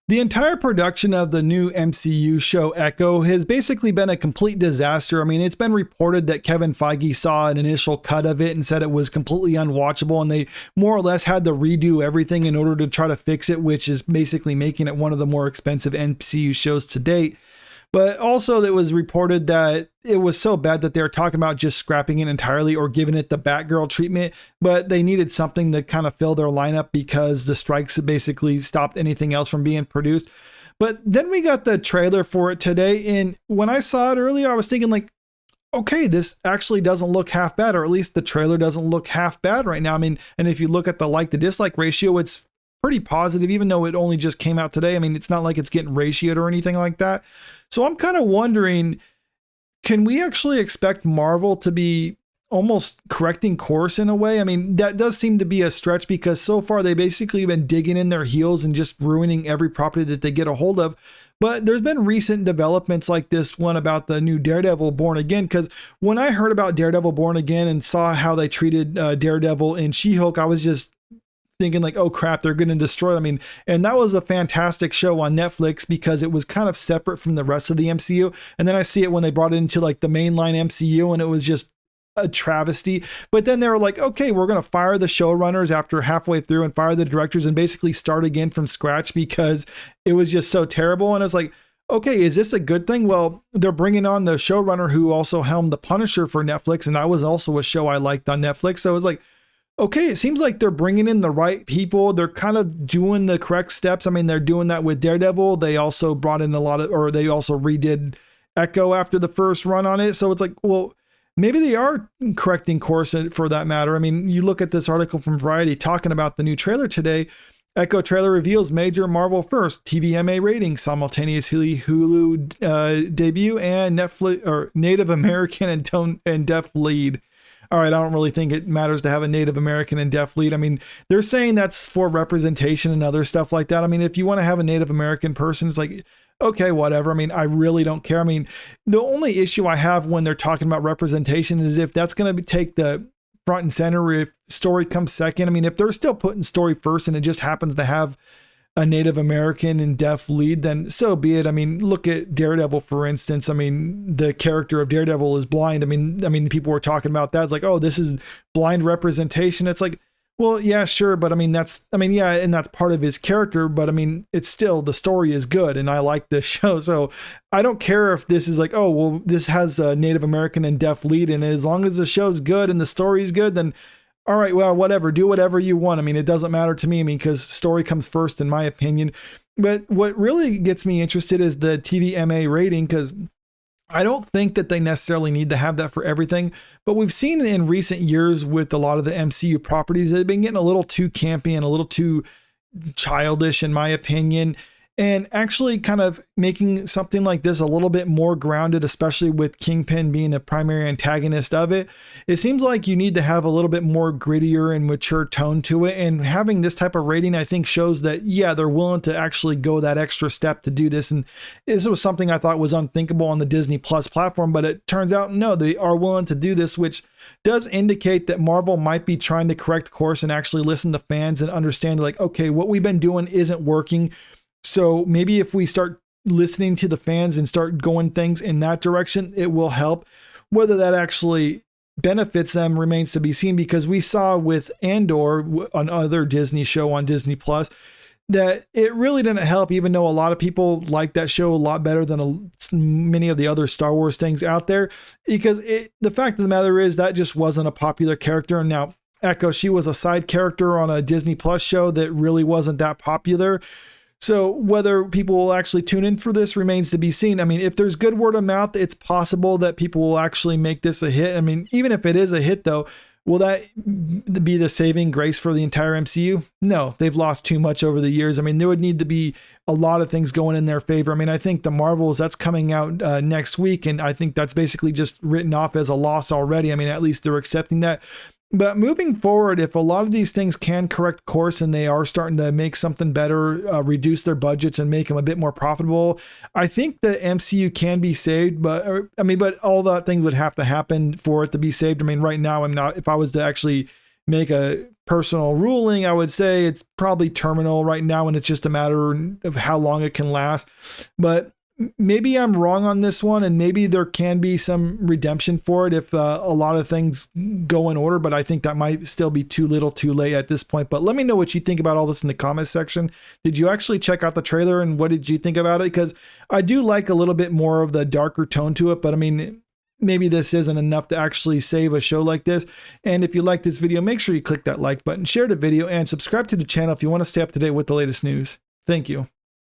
The entire production of the new MCU show Echo has basically been a complete disaster. I mean, it's been reported that Kevin Feige saw an initial cut of it and said it was completely unwatchable, and they more or less had to redo everything in order to try to fix it, which is basically making it one of the more expensive MCU shows to date. But also it was reported that it was so bad that they were talking about just scrapping it entirely or giving it the Batgirl treatment, but they needed something to kind of fill their lineup because the strikes basically stopped anything else from being produced. But then we got the trailer for it today, and when I saw it earlier, I was thinking like, okay, this actually doesn't look half bad, or at least the trailer doesn't look half bad right now. I mean, and if you look at the like to dislike ratio, it's pretty positive, even though it only just came out today. I mean, it's not like it's getting ratioed or anything like that. So I'm kind of wondering, can we actually expect Marvel to be almost correcting course in a way? I mean, that does seem to be a stretch because so far they basically been digging in their heels and just ruining every property that they get a hold of. But there's been recent developments like this one about the new Daredevil Born Again, because when I heard about Daredevil Born Again and saw how they treated Daredevil in She-Hulk, I was just thinking like, oh crap, they're going to destroy it. I mean, and that was a fantastic show on Netflix because it was kind of separate from the rest of the MCU. And then I see it when they brought it into like the mainline MCU, and it was just a travesty. But then they were like, okay, we're going to fire the showrunners after halfway through and fire the directors and basically start again from scratch because it was just so terrible. And I was like, okay, is this a good thing? Well, they're bringing on the showrunner who also helmed The Punisher for Netflix, and that was also a show I liked on Netflix. So it was like, okay, it seems like they're bringing in the right people. They're kind of doing the correct steps. I mean, they're doing that with Daredevil. They also brought in they also redid Echo after the first run on it. So it's like, well, maybe they are correcting course for that matter. I mean, you look at this article from Variety talking about the new trailer today. Echo trailer reveals major Marvel first TVMA rating, simultaneous Hulu debut, and Netflix or Native American and deaf lead. All right, I don't really think it matters to have a Native American and deaf lead. I mean, they're saying that's for representation and other stuff like that. I mean, if you want to have a Native American person, it's like, okay, whatever. I mean, I really don't care. I mean, the only issue I have when they're talking about representation is if that's going to take the front and center, if story comes second. I mean, if they're still putting story first and it just happens to have a Native American and deaf lead, then so be it. I mean, look at Daredevil, for instance. I mean, the character of Daredevil is blind. I mean, people were talking about that. It's like, oh, this is blind representation. It's like, well, yeah, sure. But yeah, and that's part of his character, but I mean, it's still, the story is good and I like this show. So I don't care if this is like, oh, well, this has a Native American and deaf lead, and as long as the show's good and the story is good, then all right, well, whatever, do whatever you want. I mean, it doesn't matter to me. I mean, because story comes first, in my opinion. But what really gets me interested is the TVMA rating, because I don't think that they necessarily need to have that for everything. But we've seen in recent years with a lot of the MCU properties, they've been getting a little too campy and a little too childish, in my opinion. And actually kind of making something like this a little bit more grounded, especially with Kingpin being the primary antagonist of it. It seems like you need to have a little bit more grittier and mature tone to it. And having this type of rating, I think, shows that, yeah, they're willing to actually go that extra step to do this. And this was something I thought was unthinkable on the Disney Plus platform, but it turns out, no, they are willing to do this, which does indicate that Marvel might be trying to correct course and actually listen to fans and understand, like, okay, what we've been doing isn't working. So maybe if we start listening to the fans and start going things in that direction, it will help. Whether that actually benefits them remains to be seen, because we saw with Andor, another Disney show on Disney Plus, that it really didn't help, even though a lot of people like that show a lot better than many of the other Star Wars things out there, because the fact of the matter is that just wasn't a popular character. And now Echo, she was a side character on a Disney Plus show that really wasn't that popular. So whether people will actually tune in for this remains to be seen. I mean, if there's good word of mouth, it's possible that people will actually make this a hit. I mean, even if it is a hit, though, will that be the saving grace for the entire MCU? No, they've lost too much over the years. I mean, there would need to be a lot of things going in their favor. I mean, I think the Marvels, that's coming out next week, and I think that's basically just written off as a loss already. I mean, at least they're accepting that. But moving forward, if a lot of these things can correct course and they are starting to make something better, reduce their budgets and make them a bit more profitable, I think the MCU can be saved. But all that things would have to happen for it to be saved. I mean, right now, if I was to actually make a personal ruling, I would say it's probably terminal right now, and it's just a matter of how long it can last. But maybe I'm wrong on this one, and maybe there can be some redemption for it if a lot of things go in order, but I think that might still be too little too late at this point. But let me know what you think about all this in the comments section. Did you actually check out the trailer, and what did you think about it? Because I do like a little bit more of the darker tone to it, but I mean, maybe this isn't enough to actually save a show like this. And if you like this video, make sure you click that like button, share the video, and subscribe to the channel if you want to stay up to date with the latest news. Thank you.